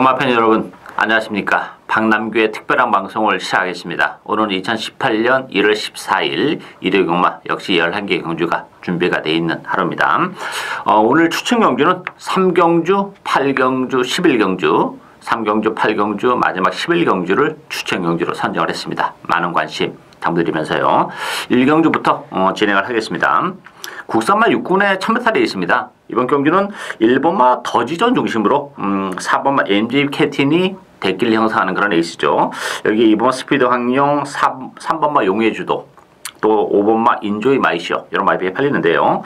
경마팬 여러분 안녕하십니까. 박남규의 특별한 방송을 시작하겠습니다. 오늘은 2018년 1월 14일 일요 경마 역시 11개 경주가 준비가 되어 있는 하루입니다. 오늘 추천 경주는 3경주, 8경주, 11경주 3경주, 8경주, 마지막 11경주를 추천 경주로 선정을 했습니다. 많은 관심 당부드리면서요. 1경주부터 진행을 하겠습니다. 국산마 6군에 1000m에 있습니다. 이번 경주는 1번마 더지전 중심으로 4번마 MJ 캐틴이 대기를 형성하는 그런 레이스죠. 여기 2번마 스피드 황룡, 3번마 용의 주도, 또 5번마 인조이 마이쇼 이런 마이백이 팔리는데요.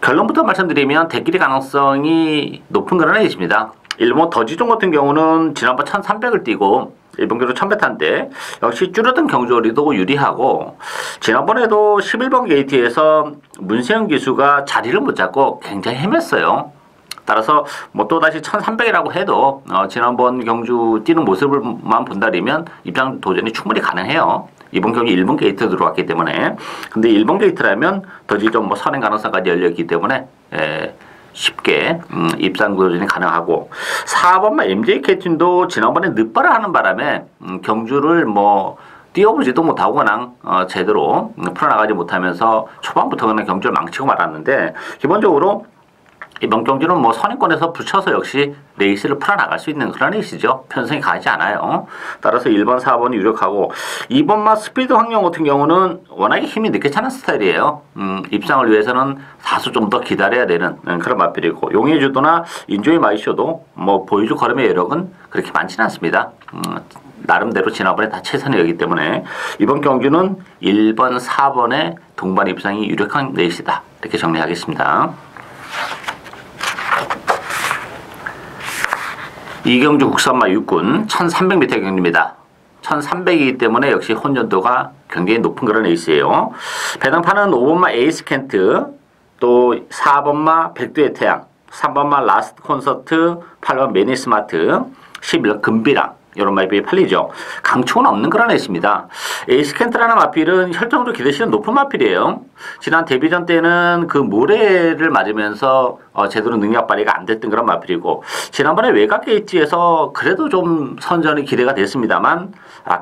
결론부터 말씀드리면 대길의 가능성이 높은 그런 레이스입니다. 1번 더지전 같은 경우는 지난번 1300을 뛰고 일본 경주 1000m인데 역시 줄어든 경주거리도 유리하고 지난번에도 11번 게이트에서 문세영 기수가 자리를 못 잡고 굉장히 헤맸어요. 따라서 뭐 또다시 1300이라고 해도 지난번 경주 뛰는 모습을만 본다면 입장 도전이 충분히 가능해요. 이번 경기 1번 게이트 들어왔기 때문에. 근데 1번 게이트라면 더지전 뭐 선행 가능성까지 열려있기 때문에 쉽게 입상 도전이 가능하고 4번만 MJ 캐틴도 지난번에 늦발을 하는 바람에 경주를 뭐 뛰어보지도 못하고 그냥 제대로 풀어나가지 못하면서 초반부터 그냥 경주를 망치고 말았는데 기본적으로 이번 경주는 뭐 선행권에서 붙여서 역시 레이스를 풀어나갈 수 있는 그런 레이스죠. 편성이 가지 않아요. 따라서 1번, 4번이 유력하고 2번마 스피드 황룡 같은 경우는 워낙에 힘이 늦게 차는 스타일이에요. 입상을 위해서는 다소 좀 더 기다려야 되는 그런 맛필이고 용의 주도나 인조이 마이쇼도 뭐 보여줄 걸음의 여력은 그렇게 많지는 않습니다. 나름대로 지난번에 다 최선의 여기 때문에 이번 경주는 1번, 4번의 동반 입상이 유력한 레이스다. 이렇게 정리하겠습니다. 이경주 국산마 6군 1300m 경주입니다. 1300이기 때문에 역시 혼전도가 굉장히 높은 그런 레이스예요. 배당판은 5번마 에이스 켄트, 또 4번마 백두의 태양, 3번마 라스트 콘서트, 8번 매니스마트, 11번 금비랑 이런 마필이 팔리죠. 강축은 없는 그런 레이스입니다. 에이스켄트라는 마필은 혈통으로 기대시는 높은 마필이에요. 지난 데뷔전 때는 그 모래를 맞으면서 제대로 능력 발휘가 안 됐던 그런 마필이고 지난번에 외곽 게이트에서 그래도 좀 선전이 기대가 됐습니다만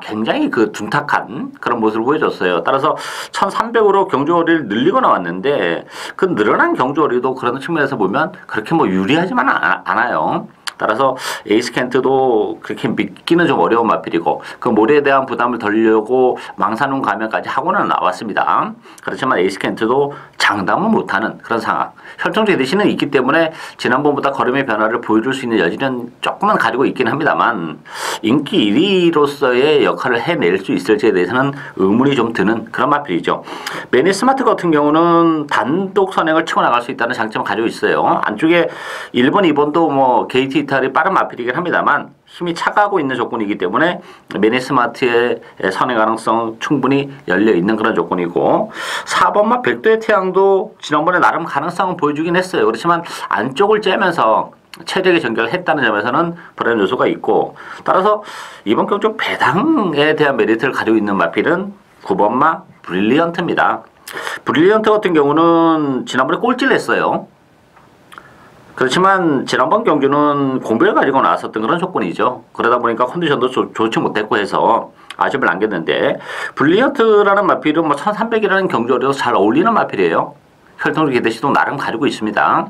굉장히 그 둔탁한 그런 모습을 보여줬어요. 따라서 1300으로 경주거리를 늘리고 나왔는데 그 늘어난 경주거리도 그런 측면에서 보면 그렇게 뭐 유리하지만 않아요. 따라서 에이스켄트도 그렇게 믿기는 좀 어려운 마필이고 그 모래에 대한 부담을 덜려고 망사눈 가면까지 하고는 나왔습니다. 그렇지만 에이스켄트도 장담은 못하는 그런 상황. 혈통제 대신은 있기 때문에 지난번보다 걸음의 변화를 보여줄 수 있는 여지는 조금은 가지고 있긴 합니다만 인기 1위로서의 역할을 해낼 수 있을지에 대해서는 의문이 좀 드는 그런 마필이죠. 매니스마트 같은 경우는 단독 선행을 치고 나갈 수 있다는 장점을 가지고 있어요. 안쪽에 1번, 2번도 뭐 게이트 이탈이 빠른 마필이긴 합니다만 힘이 차가고 있는 조건이기 때문에 매니스마트의 선행 가능성 충분히 열려있는 그런 조건이고 4번마 백두의 태양도 지난번에 나름 가능성은 보여주긴 했어요. 그렇지만 안쪽을 째면서 체력의 전개를 했다는 점에서는 불안 요소가 있고 따라서 이번 경주 배당에 대한 메리트를 가지고 있는 마필은 9번마 브릴리언트입니다. 브릴리언트 같은 경우는 지난번에 꼴찌를 했어요. 그렇지만 지난번 경주는 공백을 가지고 나왔었던 그런 조건이죠. 그러다 보니까 컨디션도 좋지 못했고 해서 아쉬움을 남겼는데 브릴리언트라는 마필은 뭐 1300이라는 경주거리도 잘 어울리는 마필이에요. 혈통적 기대시도 나름 가지고 있습니다.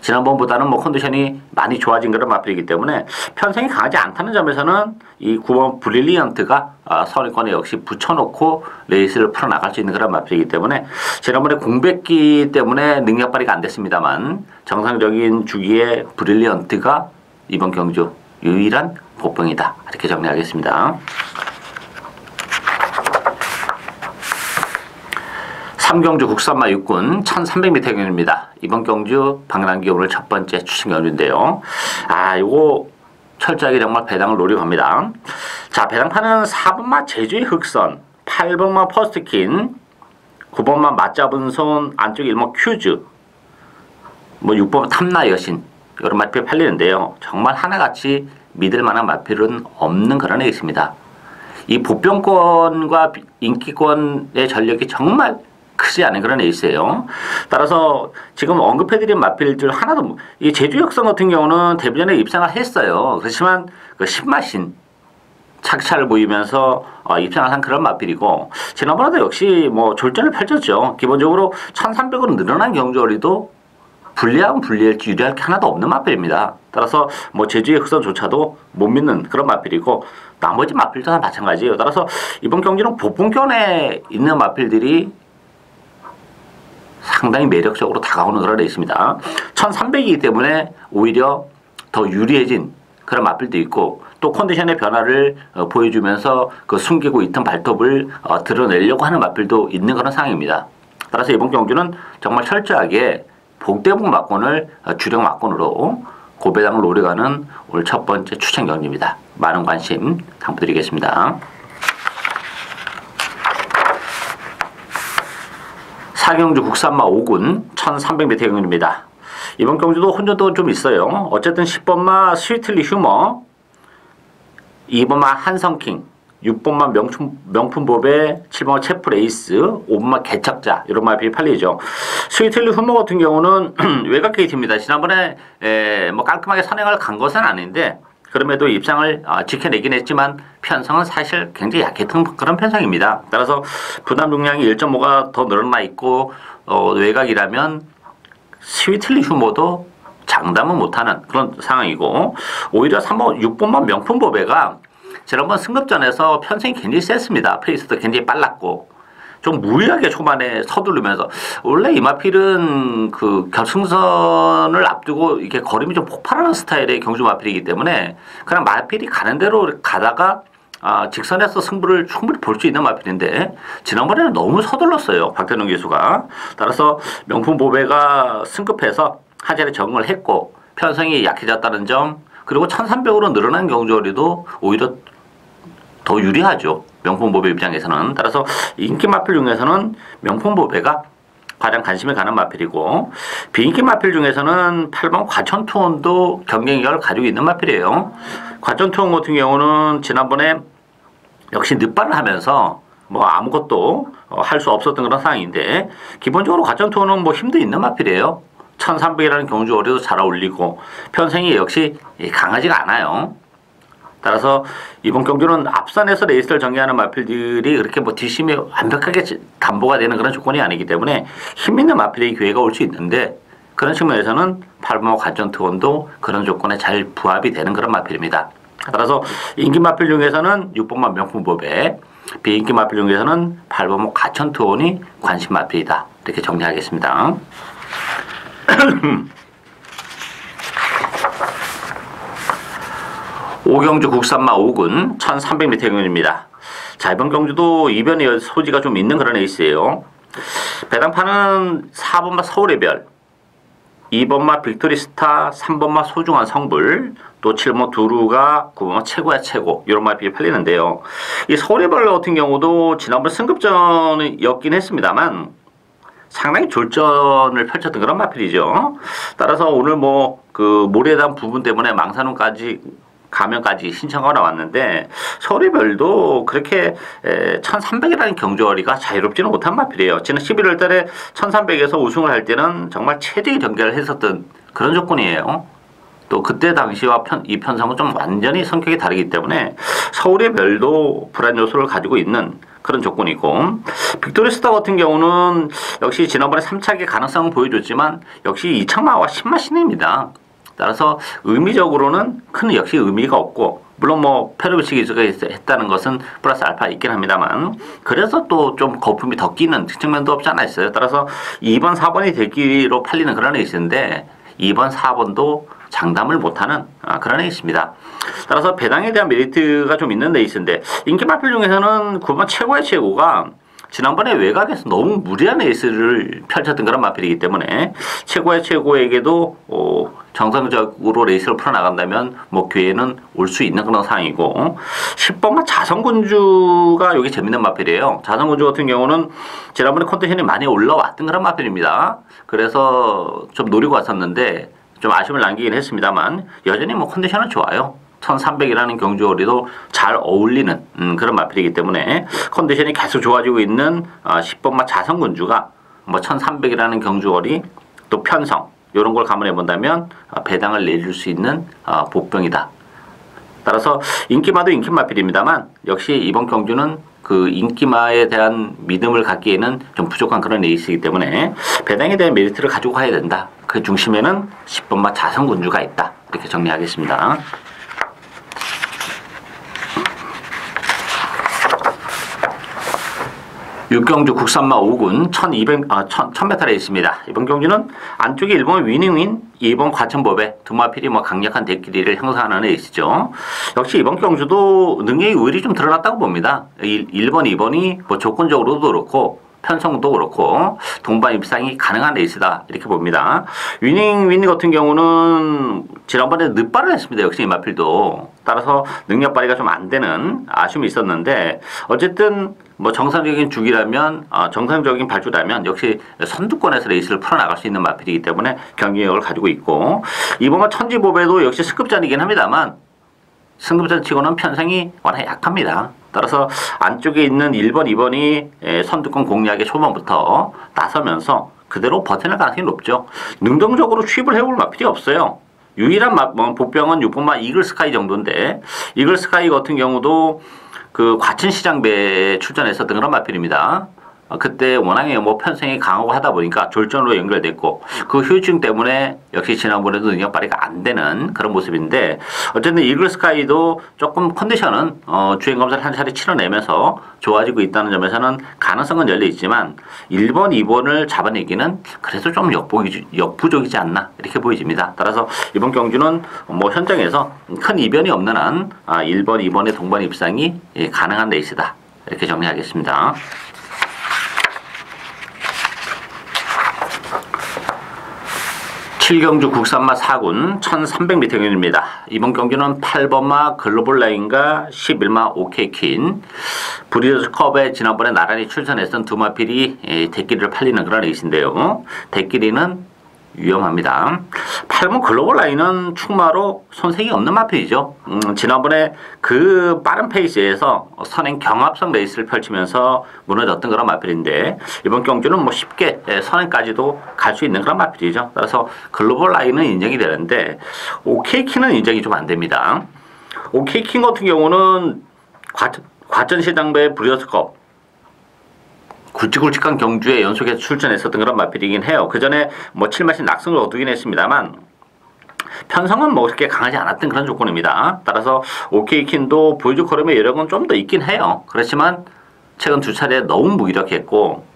지난번보다는 뭐 컨디션이 많이 좋아진 그런 마필이기 때문에 편성이 강하지 않다는 점에서는 이 9번 브릴리언트가 선행권에 역시 붙여놓고 레이스를 풀어나갈 수 있는 그런 마필이기 때문에 지난번에 공백기 때문에 능력 발휘가 안 됐습니다만 정상적인 주기의 브릴리언트가 이번 경주 유일한 보병이다. 이렇게 정리하겠습니다. 3경주 국산마 6군 1300m 경주입니다. 이번 경주 박남기 오늘 첫 번째 추천 경주인데요. 요거 철저하게 정말 배당을 노리고 합니다. 자, 배당판은 4번마 제주의 흑선, 8번마 퍼스트킨, 9번마 맞잡은 손, 안쪽에 1번 큐즈, 뭐 6번마 탐나 여신 이런 마필이 팔리는데요. 정말 하나같이 믿을 만한 마필은 없는 그런 레이스입니다. 이 보병권과 인기권의 전력이 정말 크지 않은 그런 에이스예요. 따라서 지금 언급해드린 마필들 하나도 이 제주역성 같은 경우는 데뷔전에 입상을 했어요. 그렇지만 그 신마신 착차를 보이면서 입상을 한 그런 마필이고 지난번에도 역시 뭐 졸전을 펼쳤죠. 기본적으로 1300으로 늘어난 경주거리도 불리하면 불리할지 유리할 게 하나도 없는 마필입니다. 따라서 뭐 제주의 흑선조차도 못 믿는 그런 마필이고 나머지 마필도 다 마찬가지예요. 따라서 이번 경기는 복분견에 있는 마필들이 상당히 매력적으로 다가오는 그런 레이스입니다. 1300이기 때문에 오히려 더 유리해진 그런 마필도 있고 또 컨디션의 변화를 보여주면서 그 숨기고 있던 발톱을 드러내려고 하는 마필도 있는 그런 상황입니다. 따라서 이번 경기는 정말 철저하게 복대복 막권을 주력 막권으로 고배당을 노려가는 오늘 첫 번째 추천 경기입니다. 많은 관심 당부드리겠습니다. 4경주 국산마 5군 1300m 경주입니다. 이번 경주도 혼전도 좀 있어요. 어쨌든 10번마 스위틀리 휴머, 2번마 한성킹, 6번마 명품보배, 7번마 체프레이스, 5번마 개척자 이런 마필이 팔리죠. 스위틀리 휴머 같은 경우는 외곽 게이트입니다. 지난번에 뭐 깔끔하게 선행을 간 것은 아닌데 그럼에도 입상을 지켜내긴 했지만 편성은 사실 굉장히 약했던 그런 편성입니다. 따라서 부담 중량이 1.5가 더 늘어나 있고 외곽이라면 스위틀리 휴머도 장담은 못하는 그런 상황이고 오히려 3번, 6번만 명품보배가 지난번 승급전에서 편성이 굉장히 셌습니다. 페이스도 굉장히 빨랐고 좀 무리하게 초반에 서두르면서 원래 이 마필은 그 결승선을 앞두고 이게 걸음이 좀 폭발하는 스타일의 경주 마필이기 때문에 그냥 마필이 가는 대로 가다가 직선에서 승부를 충분히 볼 수 있는 마필인데 지난번에는 너무 서둘렀어요. 박대동 기수가. 따라서 명품 보배가 승급해서 한 자리 적응을 했고 편성이 약해졌다는 점 그리고 1300으로 늘어난 경주거리도 오히려 더 유리하죠. 명품 보배 입장에서는. 따라서 인기 마필 중에서는 명품 보배가 가장 관심이 가는 마필이고 비인기 마필 중에서는 8번 과천투원도 경쟁력을 가지고 있는 마필이에요. 과천투원 같은 경우는 지난번에 역시 늦발을 하면서 뭐 아무것도 할 수 없었던 그런 상황인데 기본적으로 과천투원은 뭐 힘도 있는 마필이에요. 1300이라는 경주거리도 잘 어울리고 편성이 역시 강하지가 않아요. 따라서 이번 경주는 앞선에서 레이스를 전개하는 마필들이 그렇게 뭐 뒷심이 완벽하게 담보가 되는 그런 조건이 아니기 때문에 힘있는 마필의 기회가 올 수 있는데 그런 측면에서는 8번마 과천투원도 그런 조건에 잘 부합이 되는 그런 마필입니다. 따라서 인기 마필 중에서는 6번마 명품보배, 비인기 마필 중에서는 8번마 과천투원이 관심 마필이다. 이렇게 정리하겠습니다. 5경주 국산마 5군 1300m 경주입니다. 자, 이번 경주도 이변의 소지가 좀 있는 그런 에이스예요. 배당판은 4번마 서울의 별, 2번마 빅토리스타, 3번마 소중한 성불, 또 7번마 두루가, 9번마 최고야 최고 이런 마필이 팔리는데요. 이 서울의 별 같은 경우도 지난번 승급전이었긴 했습니다만 상당히 졸전을 펼쳤던 그런 마필이죠. 따라서 오늘 뭐 그 모래에 대한 부분 때문에 망산운까지 가면까지 신청가 나왔는데 서울의 별도 그렇게 1300이라는 경주거리가 자유롭지는 못한 마필이에요. 지난 11월 달에 1300에서 우승을 할 때는 정말 최대의 경기를 했었던 그런 조건이에요. 또 그때 당시와 이 편성은 좀 완전히 성격이 다르기 때문에 서울의 별도 불안 요소를 가지고 있는 그런 조건이고 빅토리스타 같은 경우는 역시 지난번에 3차기 가능성을 보여줬지만 역시 이창마와 신마신입니다. 따라서 의미적으로는 큰 역시 의미가 없고 물론 뭐 페르비치 기수가 했다는 것은 플러스 알파 있긴 합니다만 그래서 또 좀 거품이 더 끼는 측면도 없지 않아 있어요. 따라서 2번, 4번이 대기로 팔리는 그런 에이스인데 2번, 4번도 장담을 못하는 그런 에이스입니다. 따라서 배당에 대한 메리트가 좀 있는 에이스인데 인기 마필 중에서는 9번 최고의 최고가 지난번에 외곽에서 너무 무리한 에이스를 펼쳤던 그런 마필이기 때문에 최고의 최고에게도 정상적으로 레이스를 풀어나간다면 뭐 기회는 올 수 있는 그런 상황이고 10번만 자성군주가 여기 재밌는 마필이에요. 자성군주 같은 경우는 지난번에 컨디션이 많이 올라왔던 그런 마필입니다. 그래서 좀 노리고 왔었는데 좀 아쉬움을 남기긴 했습니다만 여전히 뭐 컨디션은 좋아요. 1300이라는 경주거리도 잘 어울리는 그런 마필이기 때문에 컨디션이 계속 좋아지고 있는 10번마 자성군주가 뭐 1300이라는 경주거리 또 편성 이런 걸 감안해 본다면 배당을 내줄 수 있는 복병이다. 따라서 인기마도 인기마필입니다만 역시 이번 경주는 그 인기마에 대한 믿음을 갖기에는 좀 부족한 그런 레이스이기 때문에 배당에 대한 메리트를 가지고 가야 된다. 그 중심에는 10번마 자성군주가 있다. 이렇게 정리하겠습니다. 6경주 국산마 5군 1000m 레이스입니다. 이번 경주는 안쪽에 1번 위닝윈, 2번 과천법에 두 마필이 뭐 강력한 대끼리를 형성하는 레이스죠. 역시 이번 경주도 능력이 의리 좀 드러났다고 봅니다. 1번, 2번이 뭐 조건적으로도 그렇고 편성도 그렇고 동반 입상이 가능한 레이스다 이렇게 봅니다. 위닝윈 같은 경우는 지난번에 늦발을 했습니다. 역시 이 마필도. 따라서 능력 발휘가 좀 안 되는 아쉬움이 있었는데 어쨌든 뭐 정상적인 주기라면 정상적인 발주라면 역시 선두권에서 레이스를 풀어나갈 수 있는 마필이기 때문에 경기력을 가지고 있고 이번과 천지보배도 역시 승급전이긴 합니다만 승급전 치고는 편성이 워낙 약합니다. 따라서 안쪽에 있는 1번, 2번이 선두권 공략의 초반부터 나서면서 그대로 버텨낼 가능성이 높죠. 능동적으로 취입을 해볼 마필이 없어요. 유일한 복병은 6번마 이글스카이 정도인데 이글스카이 같은 경우도 그 과천시장배에 출전했었던 그런 마필입니다. 그때 워낙에 뭐 편성이 강하고 하다 보니까 졸전으로 연결됐고 그 후유증 때문에 역시 지난번에도 능력 발휘가 안 되는 그런 모습인데 어쨌든 이글스카이도 조금 컨디션은 주행검사를 한 차례 치러내면서 좋아지고 있다는 점에서는 가능성은 열려 있지만 1번, 2번을 잡아내기는 그래도 좀 역부족이지 않나 이렇게 보여집니다. 따라서 이번 경주는 뭐 현장에서 큰 이변이 없는 한 1번, 2번의 동반 입상이 가능한 레이스다 이렇게 정리하겠습니다. 7경주 국산마 4군 1300m 경주입니다. 이번 경주는 8번마 글로벌라인과 11마 오케이퀸 브리더스컵에 지난번에 나란히 출전했던 두 마필이 대끼리를 팔리는 그런 레이스인데요. 대끼리는 위험합니다. 8번 글로벌라인은 충마로 손색이 없는 마필이죠. 지난번에 그 빠른 페이스에서 선행 경합성 레이스를 펼치면서 무너졌던 그런 마필인데 이번 경주는 뭐 쉽게 선행까지도 갈 수 있는 그런 마필이죠. 따라서 글로벌라인은 인정이 되는데 오케이킹은 인정이 좀 안 됩니다. 오케이킹 같은 경우는 과천시장배 브리더스컵 굵직굵직한 경주에 연속해서 출전했었던 그런 마필이긴 해요. 그 전에 뭐 7마신 낙승을 거두긴 했습니다만 편성은 뭐 그렇게 강하지 않았던 그런 조건입니다. 따라서 오케이킨도 보여줄 걸음의 여력은 좀 더 있긴 해요. 그렇지만 최근 두 차례 너무 무기력했고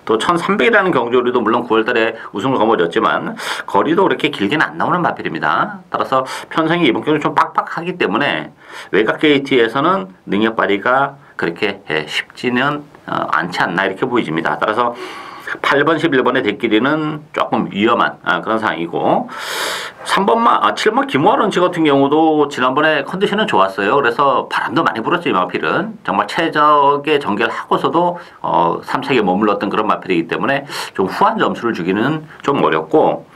또 1300이라는 경주리도 물론 9월달에 우승을 거머쥐었지만 거리도 그렇게 길게는 안 나오는 마필입니다. 따라서 편성이 이번 경주 좀 빡빡하기 때문에 외곽 게이트에서는 능력 발휘가 그렇게 쉽지는 않지 않나 이렇게 보여집니다. 따라서 8번, 11번의 대끼리는 조금 위험한 그런 상황이고 7번 김호아런치 같은 경우도 지난번에 컨디션은 좋았어요. 그래서 바람도 많이 불었죠. 이 마필은 정말 최적의 전개를 하고서도 3차기에 머물렀던 그런 마필이기 때문에 좀 후한 점수를 주기는 좀 어렵고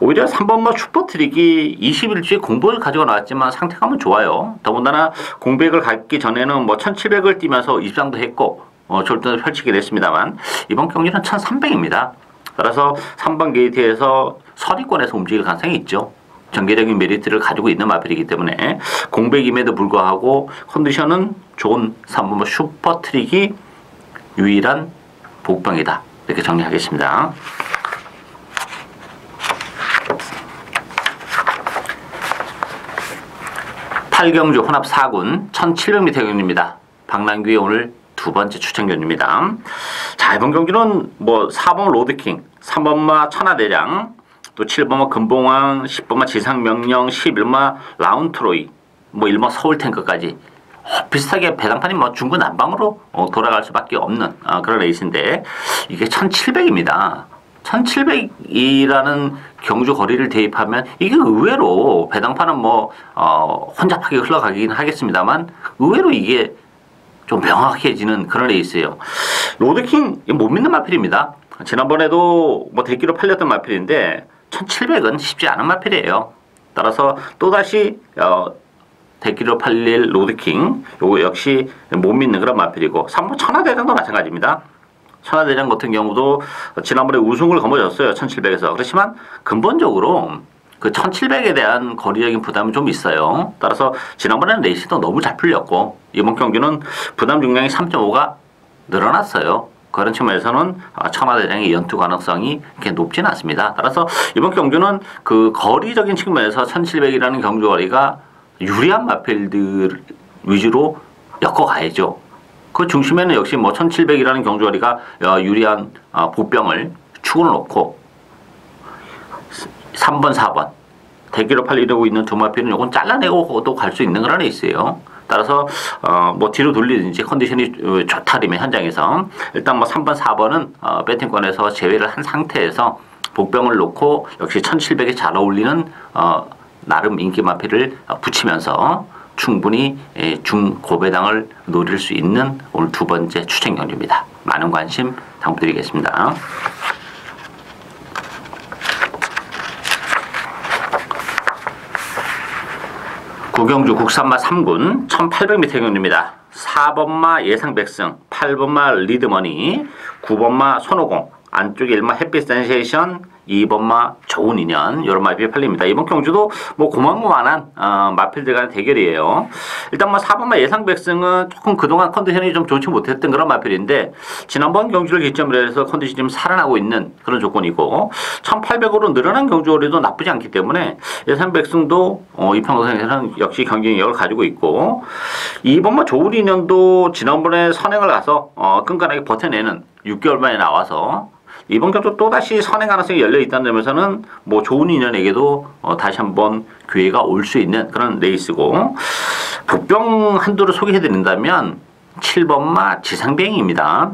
오히려 3번마 슈퍼트릭이 20일주에 공백을 가지고 나왔지만 상태감은 좋아요. 더군다나 공백을 갖기 전에는 뭐 1700을 뛰면서 입상도 했고 졸전을 펼치게 됐습니다만 이번 경기는 1300입니다. 따라서 3번 게이트에서 서리권에서 움직일 가능성이 있죠. 전개적인 메리트를 가지고 있는 마필이기 때문에 공백임에도 불구하고 컨디션은 좋은 3번 슈퍼트릭이 유일한 복병이다. 이렇게 정리하겠습니다. 8경주 혼합 4군 1700m 경주입니다. 박남규의 오늘 두 번째 추천 경주입니다. 자, 이번 경기는 뭐 4번 로드킹, 3번마 천하대장, 또 7번마 금봉왕, 10번마 지상명령, 11마 라운트로이, 뭐 1번 서울탱크까지 비슷하게 배당판이 뭐 중구난방으로 돌아갈 수밖에 없는 그런 레이스인데 이게 1700입니다. 1700이라는 경주 거리를 대입하면 이게 의외로 배당판은 뭐 혼잡하게 흘러가긴 하겠습니다만 의외로 이게 좀 명확해지는 그런 레이스예요. 로드킹 못 믿는 마필입니다. 지난번에도 뭐 대기로 팔렸던 마필인데 1700은 쉽지 않은 마필이에요. 따라서 또다시 대기로 81 로드킹 요거 역시 못 믿는 그런 마필이고 3번 천하대장도 마찬가지입니다. 천하대장 같은 경우도 지난번에 우승을 거머쥐었어요. 1700에서. 그렇지만 근본적으로 그 1700에 대한 거리적인 부담이 좀 있어요. 따라서 지난번에는 레이스도 너무 잘 풀렸고 이번 경기는 부담 중량이 3.5가 늘어났어요. 그런 측면에서는 천하대장의 연투 가능성이 그렇게 높지는 않습니다. 따라서 이번 경주는 그 거리적인 측면에서 1700이라는 경주 거리가 유리한 마필들 위주로 엮어가야죠. 그 중심에는 역시 뭐 1700이라는 경주 거리가 유리한 보병을 축으로 놓고 3번, 4번 대기로 팔리려고 있는 두 마필은 요건 잘라내고도 갈 수 있는 그런 레이스예요. 따라서 뭐 뒤로 돌리든지 컨디션이 좋다면 현장에서 일단 뭐 3번, 4번은 배팅권에서 제외를 한 상태에서 복병을 놓고 역시 1700에 잘 어울리는 나름 인기 마필을 붙이면서 충분히 중고배당을 노릴 수 있는 오늘 두 번째 추천 경주입니다. 많은 관심 당부드리겠습니다. 구경주 국산마 3군 1800m 경주입니다. 4번마 예상백승, 8번마 리드머니, 9번마 손오공, 안쪽에 1마 햇빛 센세이션, 2번마 좋은 인연 이런 마필이 팔립니다. 이번 경주도 뭐 고만고만한 마필들 간의 대결이에요. 일단 뭐 4번마 예상백승은 조금 그동안 컨디션이 좀 좋지 못했던 그런 마필인데 지난번 경주를 기점으로 해서 컨디션이 좀 살아나고 있는 그런 조건이고 1800으로 늘어난 경주거리도 나쁘지 않기 때문에 예상백승도 이 평선에서는 역시 경쟁력을 가지고 있고 2번마 좋은 인연도 지난번에 선행을 가서 끈끈하게 버텨내는 6개월 만에 나와서 이번 경주 또다시 선행 가능성이 열려 있다는 점에서는 뭐 좋은 인연에게도 다시 한번 기회가 올 수 있는 그런 레이스고 복병 한두를 소개해드린다면 7번마 지상비행입니다.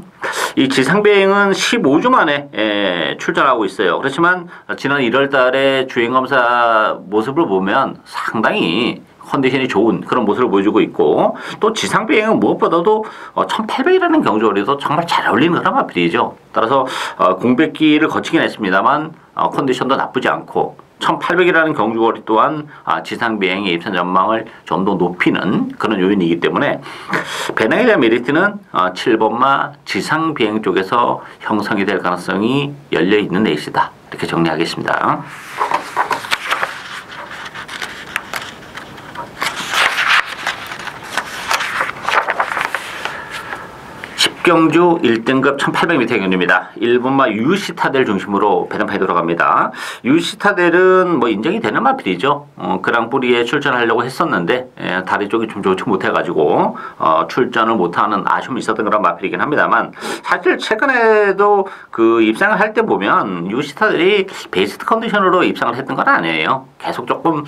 이 지상비행은 15주 만에 출전하고 있어요. 그렇지만 지난 1월 달에 주행검사 모습을 보면 상당히 컨디션이 좋은 그런 모습을 보여주고 있고 또 지상비행은 무엇보다도 1800이라는 경주거리도 정말 잘 어울리는 그런 마필이죠. 따라서 공백기를 거치긴 했습니다만 컨디션도 나쁘지 않고 1800이라는 경주거리 또한 지상비행의 입선 전망을 좀 더 높이는 그런 요인이기 때문에 배낭에 대한 메리트는 7번마 지상비행 쪽에서 형성이 될 가능성이 열려있는 레이스다. 이렇게 정리하겠습니다. 경주 1등급 1800m 경주입니다. 1번마 유시타델 중심으로 배당판이 돌아갑니다. 유시타델은 뭐 인정이 되는 마필이죠. 그랑프리에 출전하려고 했었는데 다리 쪽이 좀 좋지 못해가지고 출전을 못하는 아쉬움이 있었던 그런 마필이긴 합니다만 사실 최근에도 그 입상을 할 때 보면 유시타델이 베스트 컨디션으로 입상을 했던 건 아니에요. 계속 조금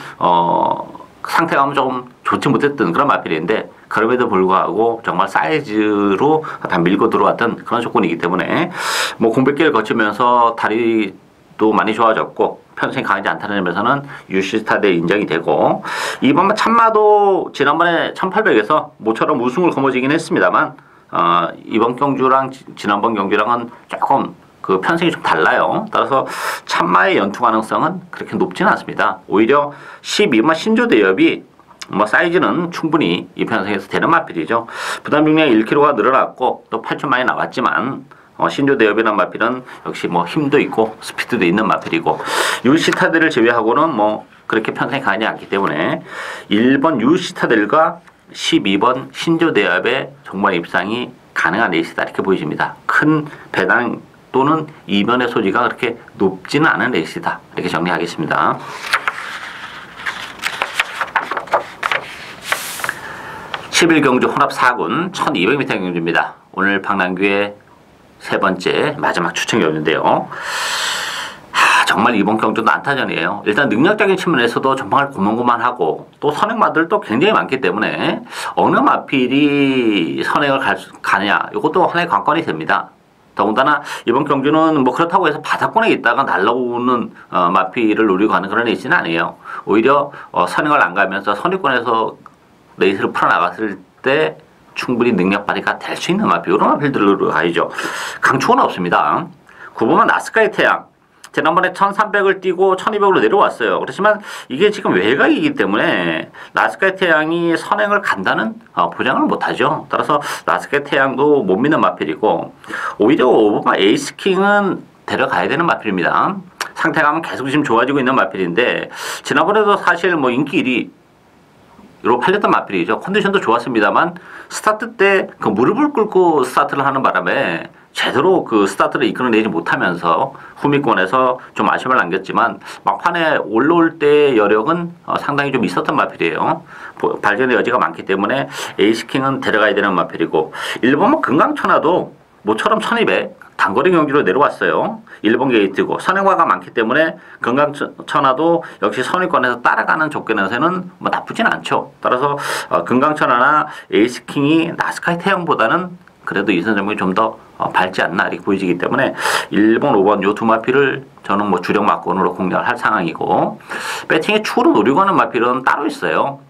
상태가 좀 좋지 못했던 그런 마필인데 그럼에도 불구하고 정말 사이즈로 다 밀고 들어왔던 그런 조건이기 때문에 뭐 공백기를 거치면서 다리도 많이 좋아졌고 편성이 강하지 않다는 점에서는 유시스타드에 인정이 되고 이번 참마도 지난번에 1800에서 모처럼 우승을 거머쥐긴 했습니다만 이번 경주랑 지난번 경주랑은 조금 그 편성이 좀 달라요. 따라서 참마의 연투 가능성은 그렇게 높지는 않습니다. 오히려 12마 신조 대엽이 뭐 사이즈는 충분히 이 편성에서 되는 마필이죠. 부담 중량이 1kg가 늘어났고 또 8초 많이 나왔지만 신조 대엽이라는 마필은 역시 뭐 힘도 있고 스피드도 있는 마필이고 유시타델을 제외하고는 뭐 그렇게 편성이 강하지 않기 때문에 1번 유시타델과 12번 신조 대엽의 정말 입상이 가능한 레이스다 이렇게 보여집니다. 큰 배당 또는 이변의 소지가 그렇게 높지는 않은 레이스다 이렇게 정리하겠습니다. 11경주 혼합 4군 1200m 경주입니다. 오늘 박남규의 세 번째 마지막 추천 경주인데요. 정말 이번 경주도 난타전이에요. 일단 능력적인 측면에서도 정말 고만고만하고 또 선행마들도 굉장히 많기 때문에 어느 마필이 선행을 가느냐 이것도 하나의 관건이 됩니다. 더군다나 이번 경주는 뭐 그렇다고 해서 바닥권에 있다가 날라오는 마필을 노리고 가는 그런 레이스는 아니에요. 오히려 선행을 안 가면서 선위권에서 레이스를 풀어나갔을 때 충분히 능력 발휘가 될 수 있는 마필 이런 마필들로 가야죠. 강추는 없습니다. 9번은 나스카의 태양 지난번에 1300을 뛰고 1200으로 내려왔어요. 그렇지만 이게 지금 외곽이기 때문에 라스카의 태양이 선행을 간다는 보장을 못하죠. 따라서 라스카의 태양도 못 믿는 마필이고 오히려 오버마 에이스킹은 데려가야 되는 마필입니다. 상태감은 계속 지금 좋아지고 있는 마필인데 지난번에도 사실 뭐 인기 1위로 팔렸던 마필이죠. 컨디션도 좋았습니다만 스타트 때 그 무릎을 꿇고 스타트를 하는 바람에 제대로 그 스타트를 이끌어내지 못하면서 후미권에서 좀 아쉬움을 남겼지만 막판에 올라올 때의 여력은 상당히 좀 있었던 마필이에요. 발전의 여지가 많기 때문에 에이스킹은 데려가야 되는 마필이고 일본은 금강천하도 모처럼 1200 단거리 경기로 내려왔어요. 일본 게이트고 선행화가 많기 때문에 금강천하도 역시 선위권에서 따라가는 조건에서는 뭐 나쁘진 않죠. 따라서 금강천하나 에이스킹이 나스카이 태양보다는 그래도 이선점이 좀 더 밝지 않나 이렇게 보이지기 때문에 일본 5번 요 두 마필을 저는 뭐 주력 막권으로 공략을 할 상황이고 배팅의 추후로 노리고 하는 마필은 따로 있어요.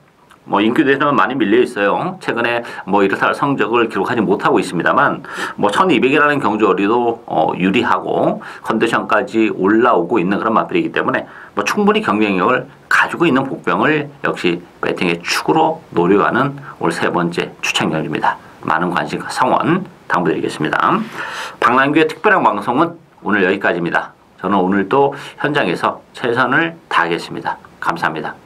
뭐 인큐대에서는 많이 밀려 있어요. 최근에 뭐 이렇다 할 성적을 기록하지 못하고 있습니다만 뭐 1200이라는 경주거리도 유리하고 컨디션까지 올라오고 있는 그런 마필이기 때문에 뭐 충분히 경쟁력을 가지고 있는 복병을 역시 배팅의 축으로 노려가는 올 세 번째 추천경주입니다. 많은 관심과 성원 당부드리겠습니다. 박남규의 특별한 방송은 오늘 여기까지입니다. 저는 오늘도 현장에서 최선을 다하겠습니다. 감사합니다.